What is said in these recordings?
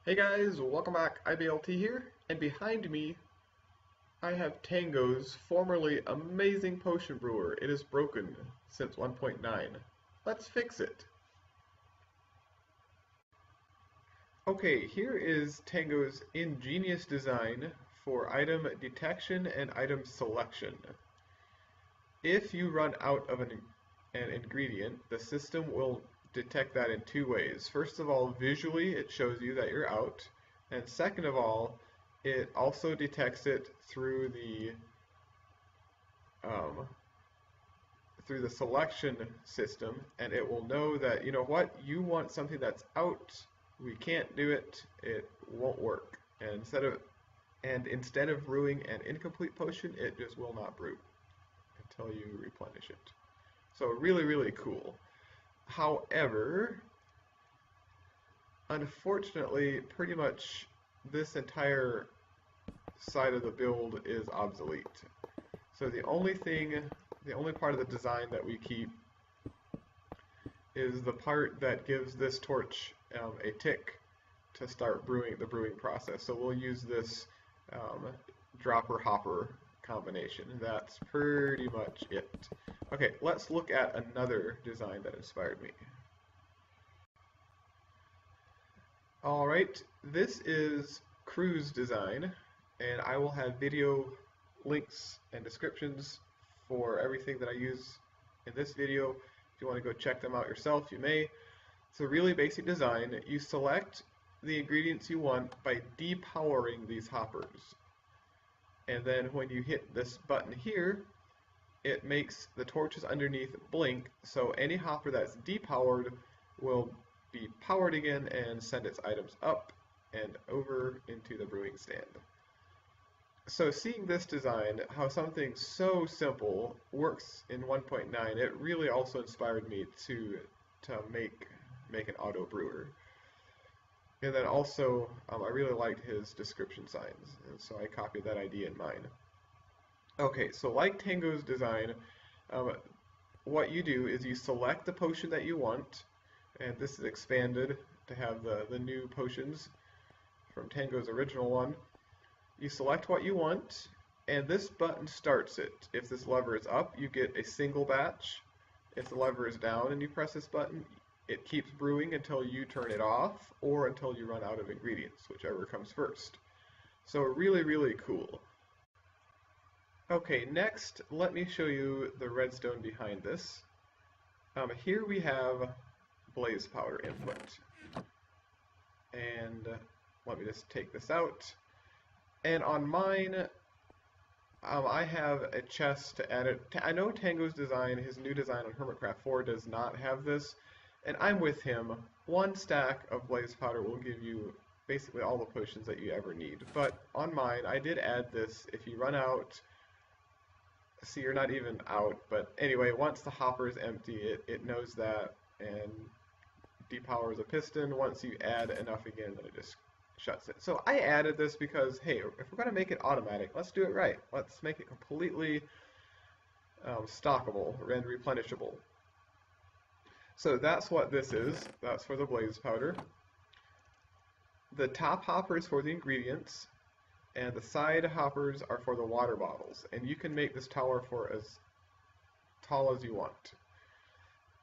Hey guys, welcome back. IBLT here, and behind me I have Tango's formerly amazing potion brewer. It is broken since 1.9. Let's fix it. Okay, here is Tango's ingenious design for item detection and item selection. If you run out of an ingredient, the system will detect that in two ways. First of all, visually it shows you that you're out, and second of all, it also detects it um, through the selection system, and it will know that, you know what, you want something that's out, we can't do it, it won't work. And instead of brewing an incomplete potion, it just will not brew until you replenish it. So really, really cool. However, unfortunately, pretty much this entire side of the build is obsolete. So the only part of the design that we keep is the part that gives this torch a tick to start the brewing process. So we'll use this um, dropper hopper combination. That's pretty much it. Okay, let's look at another design that inspired me. Alright, this is Crew's design, and I will have video links and descriptions for everything that I use in this video. If you want to go check them out yourself, you may. It's a really basic design. You select the ingredients you want by depowering these hoppers. And then when you hit this button here, it makes the torches underneath blink, so any hopper that's depowered will be powered again and send its items up and over into the brewing stand. So seeing this design, how something so simple works in 1.9, it really also inspired me to make an auto brewer. And then also, I really liked his description signs, and so I copied that idea in mine. Okay, so like Tango's design, um, what you do is you select the potion that you want, and this is expanded to have the new potions from Tango's original one. You select what you want, and this button starts it. If this lever is up, you get a single batch. If the lever is down and you press this button, it keeps brewing until you turn it off or until you run out of ingredients, whichever comes first. So really, really cool. Okay, next let me show you the redstone behind this. Here we have blaze powder input. And let me just take this out. And on mine, I have a chest to add it. I know Tango's design, his new design on Hermitcraft 4 does not have this, and I'm with him. One stack of blaze powder will give you basically all the potions that you ever need. But on mine, I did add this. If you run out, see, you're not even out, but anyway, once the hopper is empty, it knows that and depowers a piston. Once you add enough again, then it just shuts it. So I added this because, hey, if we're going to make it automatic, let's do it right. Let's make it completely stockable and replenishable. So that's what this is. That's for the blaze powder. The top hopper is for the ingredients, and the side hoppers are for the water bottles. And you can make this tower for as tall as you want.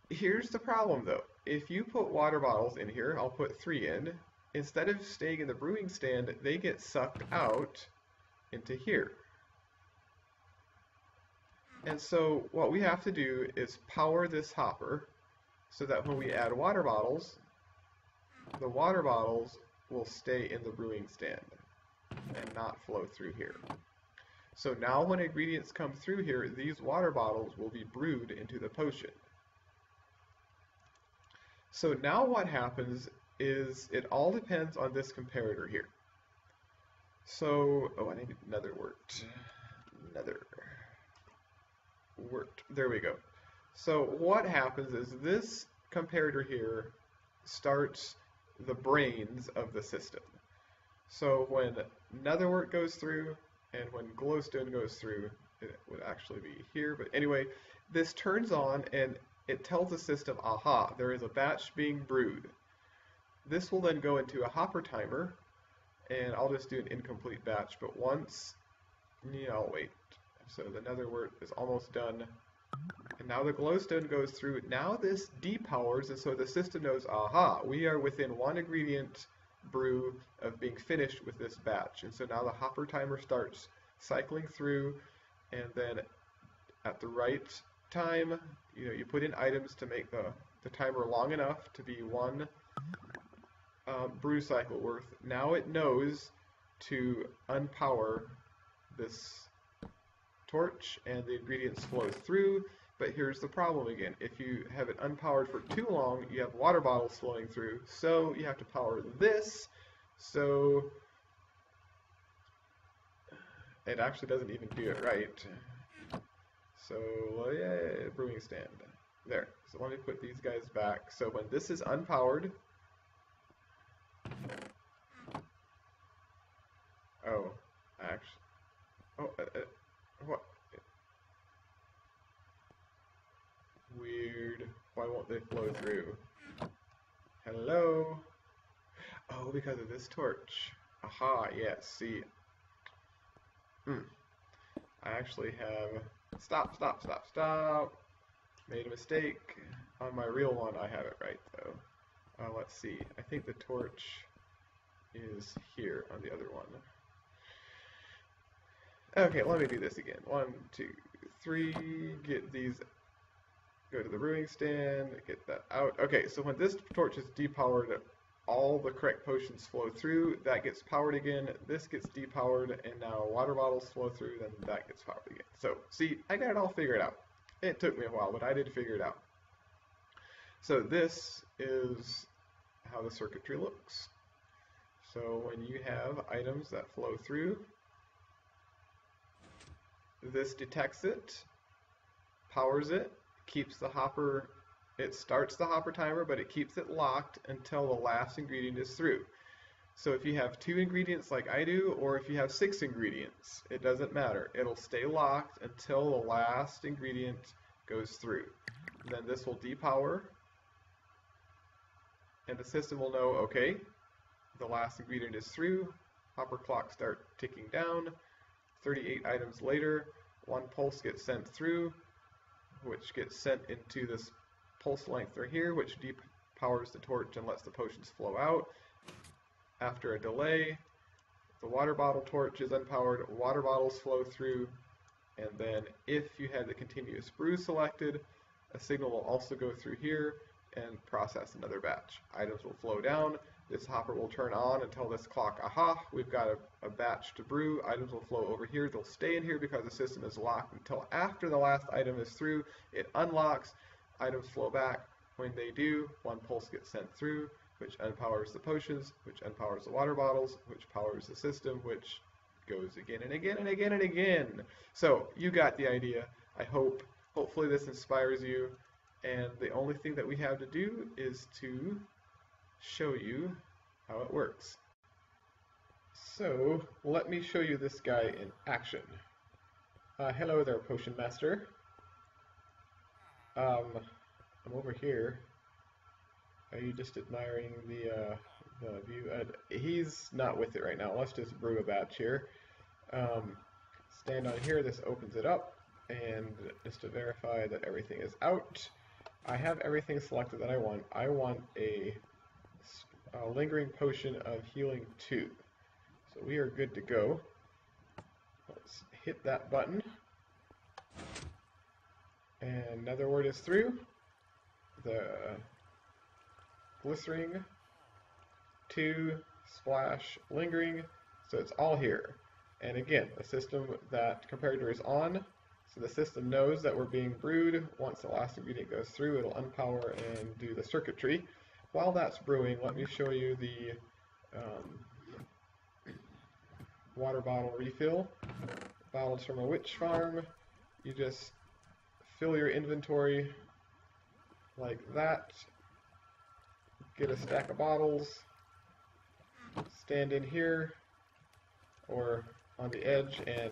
Here's the problem though. If you put water bottles in here, I'll put 3 in, instead of staying in the brewing stand, they get sucked out into here. And so what we have to do is power this hopper so that when we add water bottles, the water bottles will stay in the brewing stand and not flow through here. So now when ingredients come through here, these water bottles will be brewed into the potion. So now what happens is it all depends on this comparator here. So, oh, I need another word. Another word. There we go. So what happens is this comparator here starts the brains of the system. So when netherwort goes through and when glowstone goes through, it would actually be here, but anyway, this turns on and it tells the system, aha, there is a batch being brewed. this will then go into a hopper timer, and I'll just do an incomplete batch, but once, I'll wait. So the nether wort is almost done. And now the glowstone goes through. Now this depowers, and so the system knows, aha, we are within 1 ingredient brew of being finished with this batch. And so now the hopper timer starts cycling through, and then at the right time, you put in items to make the timer long enough to be 1 brew cycle worth. Now it knows to unpower this torch and the ingredients flow through, but here's the problem again. If you have it unpowered for too long, you have water bottles flowing through, so you have to power this, so it actually doesn't even do it right. So, yeah, brewing stand. There. So let me put these guys back. So when this is unpowered, what? Weird. Why won't they flow through? Hello? Oh, because of this torch. Aha, yes, see. I actually have... Stop. Made a mistake. On my real one, I have it right, though. Let's see. I think the torch is here on the other one. Okay, let me do this again. 1, 2, 3. Get these. Go to the brewing stand. Get that out. Okay, so when this torch is depowered, all the correct potions flow through. That gets powered again. This gets depowered, and now water bottles flow through. Then that gets powered again. So, see, I got it all figured out. It took me a while, but I did figure it out. So this is how the circuitry looks. So when you have items that flow through, this detects it, powers it, keeps the hopper, it starts the hopper timer, but it keeps it locked until the last ingredient is through. So if you have 2 ingredients like I do, or if you have 6 ingredients, it doesn't matter. It'll stay locked until the last ingredient goes through. And then this will depower, and the system will know, okay, the last ingredient is through, hopper clock start ticking down, 38 items later, 1 pulse gets sent through, which gets sent into this pulse length right here, which depowers the torch and lets the potions flow out. After a delay, the water bottle torch is unpowered, water bottles flow through, and then if you had the continuous brew selected, a signal will also go through here and process another batch. Items will flow down, this hopper will turn on until this clock, aha, we've got a batch to brew, items will flow over here, they'll stay in here because the system is locked until after the last item is through, it unlocks, items flow back, when they do, 1 pulse gets sent through, which unpowers the potions, which unpowers the water bottles, which powers the system, which goes again and again and again and again. So, you got the idea, I hope. Hopefully this inspires you, and the only thing that we have to do is to show you how it works. So, let me show you this guy in action. Hello there, Potion Master. I'm over here. Are you just admiring the view? He's not with it right now. Let's just brew a batch here. Stand on here, this opens it up, and just to verify that everything is out, I have everything selected that I want. I want a lingering potion of healing 2. So we are good to go. Let's hit that button. And nether wort is through. The glycerine, 2, splash, lingering, so it's all here. And again, the system, that comparator is on, so the system knows that we're being brewed. Once the last ingredient goes through, it'll unpower and do the circuitry. While that's brewing, let me show you the water bottle refill. Bottles from a witch farm. You just fill your inventory like that. Get a stack of bottles, stand in here or on the edge and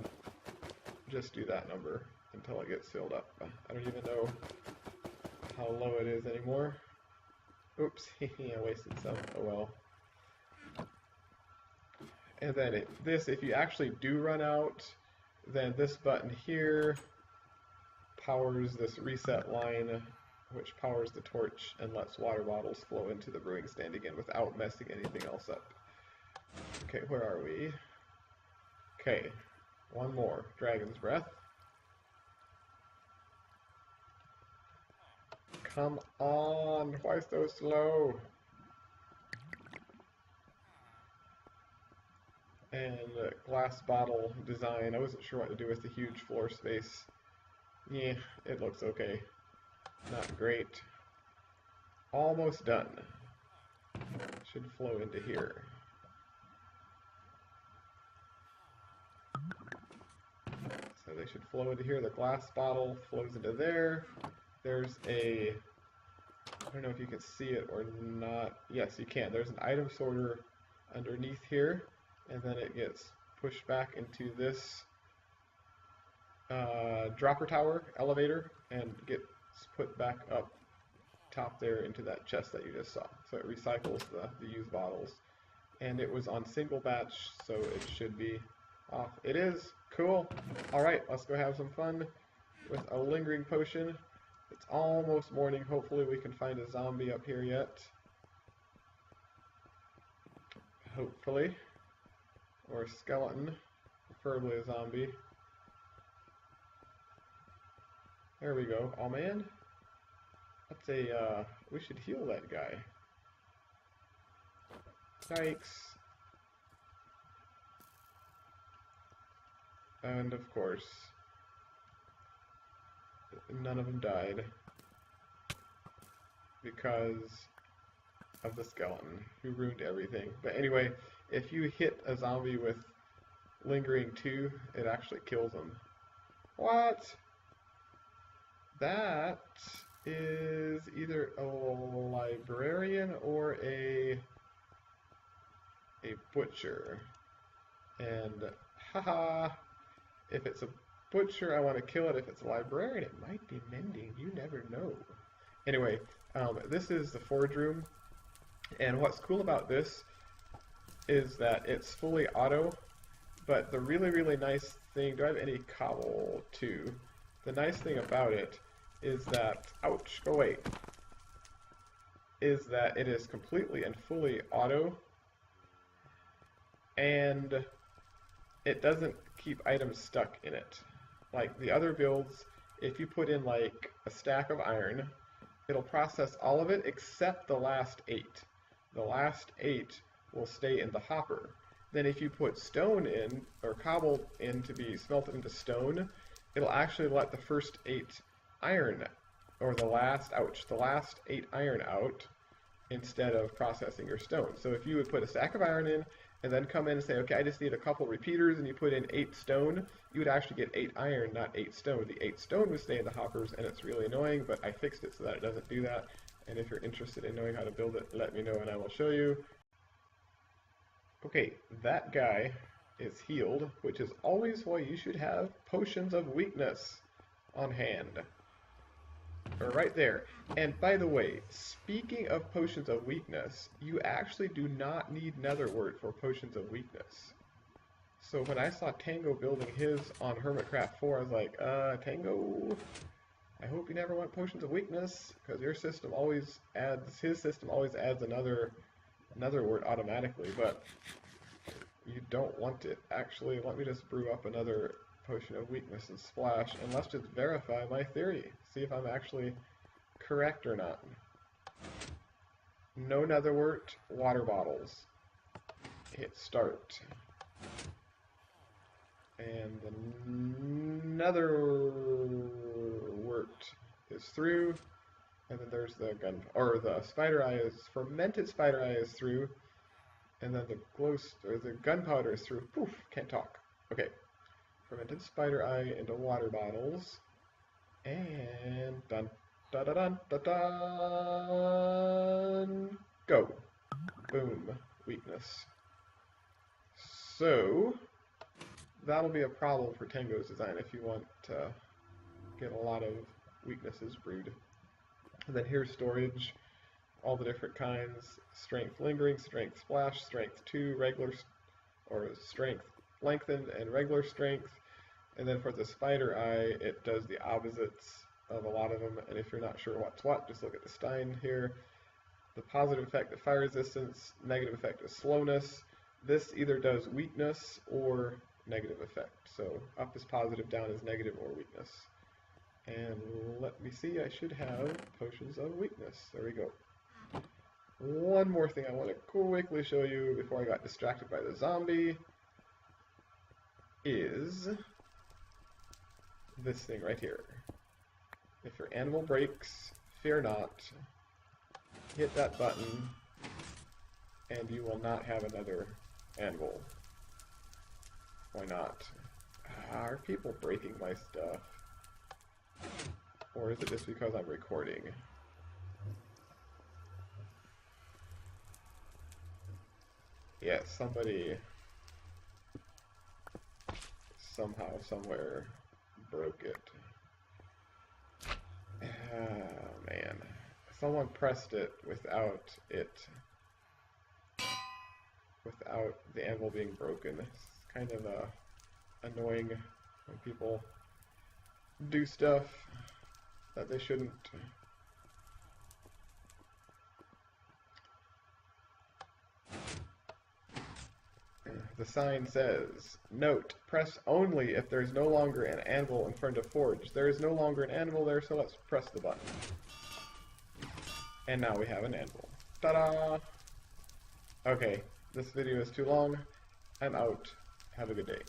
just do that number until it gets filled up. I don't even know how low it is anymore. Oops, I wasted some. Oh well. And then this, if you actually do run out, then this button here powers this reset line, which powers the torch and lets water bottles flow into the brewing stand again without messing anything else up. Okay, where are we? Okay, one more. Dragon's Breath. Come on, why so slow? And glass bottle design. I wasn't sure what to do with the huge floor space. Yeah, it looks okay. Not great. Almost done. Should flow into here. So they should flow into here. The glass bottle flows into there. There's a, I don't know if you can see it or not. Yes, you can. There's an item sorter underneath here, and then it gets pushed back into this dropper tower elevator and gets put back up top there into that chest that you just saw. So it recycles the used bottles. And it was on single batch, so it should be off. It is. Cool. Alright, let's go have some fun with a lingering potion. It's almost morning. Hopefully we can find a zombie up here yet. Hopefully. Or a skeleton. Preferably a zombie. There we go. Oh man. That's a, we should heal that guy. Yikes. And of course, none of them died because of the skeleton who ruined everything. But anyway, if you hit a zombie with lingering 2, it actually kills them. What? That is either a librarian or a butcher. And haha, if it's a butcher, I want to kill it. If it's a librarian, it might be mending. You never know. Anyway, this is the forge room. And what's cool about this is that it's fully auto. But the really, really nice thing, do I have any cobble too? The nice thing about it is that, ouch, go away, is that it is completely and fully auto. And it doesn't keep items stuck in it. Like the other builds, if you put in like a stack of iron, it'll process all of it except the last 8. The last 8 will stay in the hopper. Then if you put stone in, or cobble in to be smelted into stone, it'll actually let the first 8 iron, or the last 8 iron out instead of processing your stone. So if you would put a stack of iron in, and then come in and say, okay, I just need a couple repeaters, and you put in 8 stone, you would actually get 8 iron, not 8 stone. The 8 stone would stay in the hoppers, and it's really annoying, but I fixed it so that it doesn't do that. And if you're interested in knowing how to build it, let me know and I will show you. Okay, that guy is healed, which is always why you should have potions of weakness on hand. Or right there. And by the way, speaking of potions of weakness, you actually do not need netherwort for potions of weakness. So when I saw Tango building his on Hermitcraft 4, I was like, Tango, I hope you never want potions of weakness, because your system always adds, his system always adds another word automatically, but you don't want it. Actually, let me just brew up another potion of weakness and splash, and let's just verify my theory. See if I'm actually correct or not. No netherwort, water bottles. Hit start. And the netherwort is through, and then there's the or the spider eye is, fermented spider eye is through, and then the gunpowder is through. Poof, can't talk. Okay. Fermented spider eye into water bottles, and dun da da dun da dun, go, boom, weakness. So that'll be a problem for Tango's design if you want to get a lot of weaknesses brewed. And then here's storage. all the different kinds: strength lingering, strength splash, strength 2, regular, or strength lengthened, and regular strength. And then for the spider eye, it does the opposites of a lot of them, and if you're not sure what's what, just look at the Stein here. The positive effect of fire resistance, negative effect of slowness. This either does weakness or negative effect. So up is positive, down is negative or weakness. And let me see, I should have potions of weakness. There we go. One more thing I want to quickly show you before I got distracted by the zombie is this thing right here. If your anvil breaks, fear not. Hit that button, and you will not have another anvil. Why not? Are people breaking my stuff? Or is it just because I'm recording? Yes, somebody somehow, somewhere broke it. Oh man. Someone pressed it without the anvil being broken. It's kind of annoying when people do stuff that they shouldn't. The sign says, note, press only if there is no longer an anvil in front of forge. There is no longer an anvil there, so let's press the button. And now we have an anvil. Ta-da! Okay, this video is too long. I'm out. Have a good day.